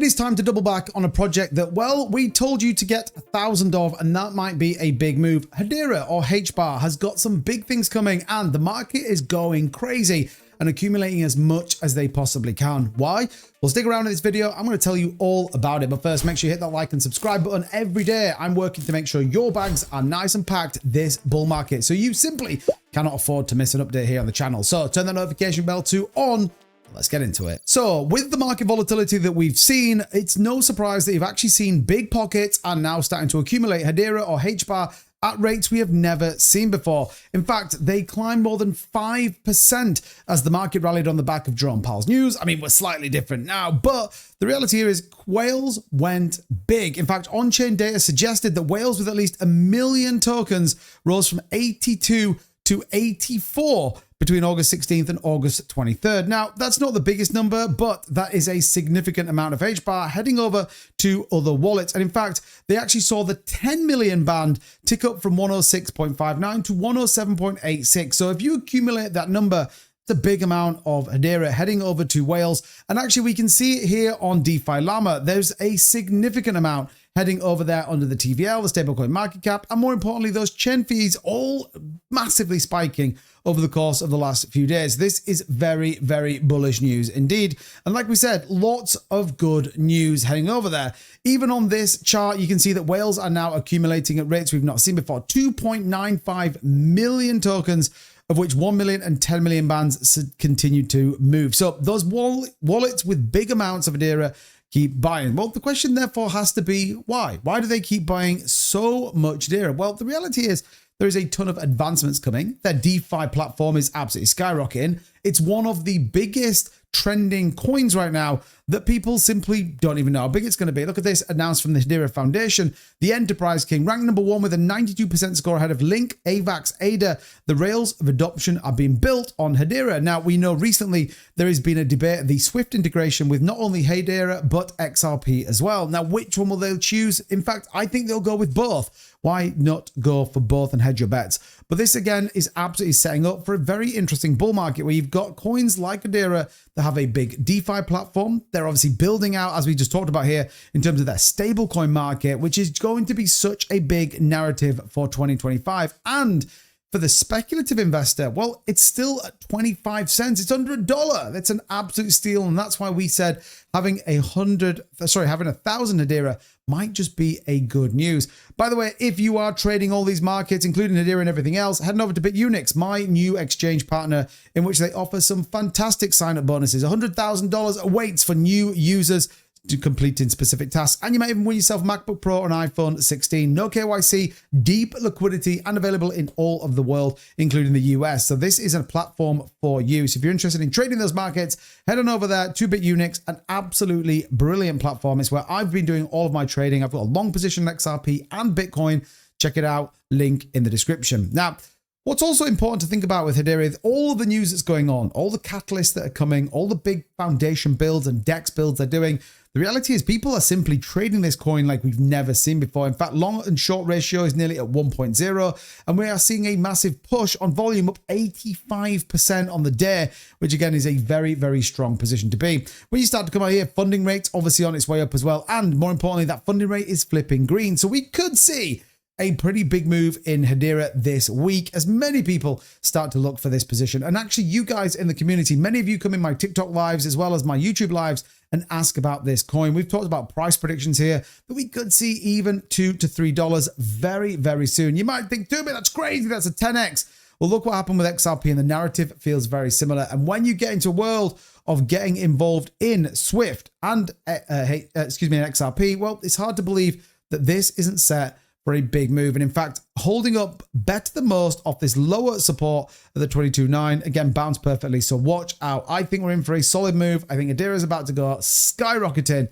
It is time to double back on a project that, well, we told you to get 1,000 of, and that might be a big move. Hedera, or Hbar, has got some big things coming, and the market is going crazy and accumulating as much as they possibly can. Why? Well, stick around in this video. I'm going to tell you all about it. But first, make sure you hit that like and subscribe button. Every day, I'm working to make sure your bags are nice and packed this bull market, so you simply cannot afford to miss an update here on the channel. So turn that notification bell to on. Let's get into it. So with the market volatility that we've seen, it's no surprise that you've actually seen big pockets are now starting to accumulate Hedera or Hbar at rates we have never seen before. In fact, they climbed more than 5% as the market rallied on the back of Jerome Powell's news. I mean, we're slightly different now, but the reality here is whales went big. In fact, Onchain data suggested that whales with at least 1 million tokens rose from 82 to 84 between August 16th and August 23rd. Now, that's not the biggest number, but that is a significant amount of Hbar heading over to other wallets. And in fact, they actually saw the 10 million band tick up from 106.59 to 107.86. So if you accumulate that number, it's a big amount of Hedera heading over to whales. And actually, we can see it here on DeFi Llama. There's a significant amount heading over there under the TVL, the stablecoin market cap, and more importantly, those chain fees all massively spiking over the course of the last few days. This is very, very bullish news indeed. And like we said, lots of good news heading over there. Even on this chart, you can see that whales are now accumulating at rates we've not seen before. 2.95 million tokens, of which 1 million and 10 million bands continue to move. So those wallets with big amounts of Hedera keep buying. Well, the question therefore has to be why? Why do they keep buying so much Hedera? Well, the reality is there is a ton of advancements coming. Their DeFi platform is absolutely skyrocketing. It's one of the biggest trending coins right now that people simply don't even know how big it's going to be. Look at this announced from the Hedera Foundation. The Enterprise King ranked #1 with a 92% score ahead of Link, AVAX, ADA. The rails of adoption are being built on Hedera. Now, we know recently there has been a debate, the Swift integration with not only Hedera, but XRP as well. Now, which one will they choose? In fact, I think they'll go with both. Why not go for both and hedge your bets? But this again is absolutely setting up for a very interesting bull market where you've got coins like Hedera that have a big DeFi platform. They're obviously building out, as we just talked about here, in terms of their stablecoin market, which is going to be such a big narrative for 2025. And for the speculative investor, well, it's still at 25 cents. It's under $1. That's an absolute steal. And that's why we said having 1,000 Hedera might just be a good news. By the way, if you are trading all these markets, including Hedera and everything else, head over to Bitunix, my new exchange partner, in which they offer some fantastic sign-up bonuses. $100,000 awaits for new users to completing specific tasks, and you might even win yourself a MacBook Pro or an iPhone 16. No KYC, deep liquidity, and available in all of the world, including the US. So this is a platform for you. So if you're interested in trading those markets, head on over there to Bitunix, an absolutely brilliant platform. It's where I've been doing all of my trading. I've got a long position in XRP and Bitcoin. Check it out, link in the description. Now, what's also important to think about with Hedera is all of the news that's going on, all the catalysts that are coming, all the big foundation builds and DEX builds they're doing. The reality is people are simply trading this coin like we've never seen before. In fact, long and short ratio is nearly at 1.0, and we are seeing a massive push on volume, up 85% on the day, which again is a very, very strong position to be. When you start to come out here, funding rates obviously on its way up as well, and more importantly, that funding rate is flipping green. So we could see a pretty big move in Hedera this week as many people start to look for this position. And actually, you guys in the community, many of you come in my TikTok lives as well as my YouTube lives and ask about this coin. We've talked about price predictions here that we could see even $2 to $3 very, very soon. You might think, dude, that's crazy. That's a 10x. Well, look what happened with XRP, and the narrative feels very similar. And when you get into a world of getting involved in Swift and XRP, well, it's hard to believe that this isn't set for a big move. And in fact, holding up better than most off this lower support of the 22.9, again, bounced perfectly. So watch out. I think we're in for a solid move. I think Hedera is about to go skyrocketing.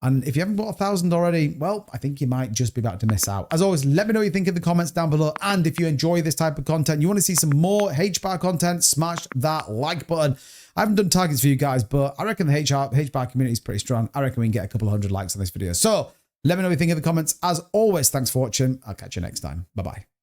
And if you haven't bought 1,000 already, well, I think you might just be about to miss out. As always, let me know what you think in the comments down below. And if you enjoy this type of content, you want to see some more Hbar content, smash that like button. I haven't done targets for you guys, but I reckon the Hbar community is pretty strong. I reckon we can get a couple of hundred likes on this video. So let me know what you think in the comments. As always, thanks for watching. I'll catch you next time. Bye-bye.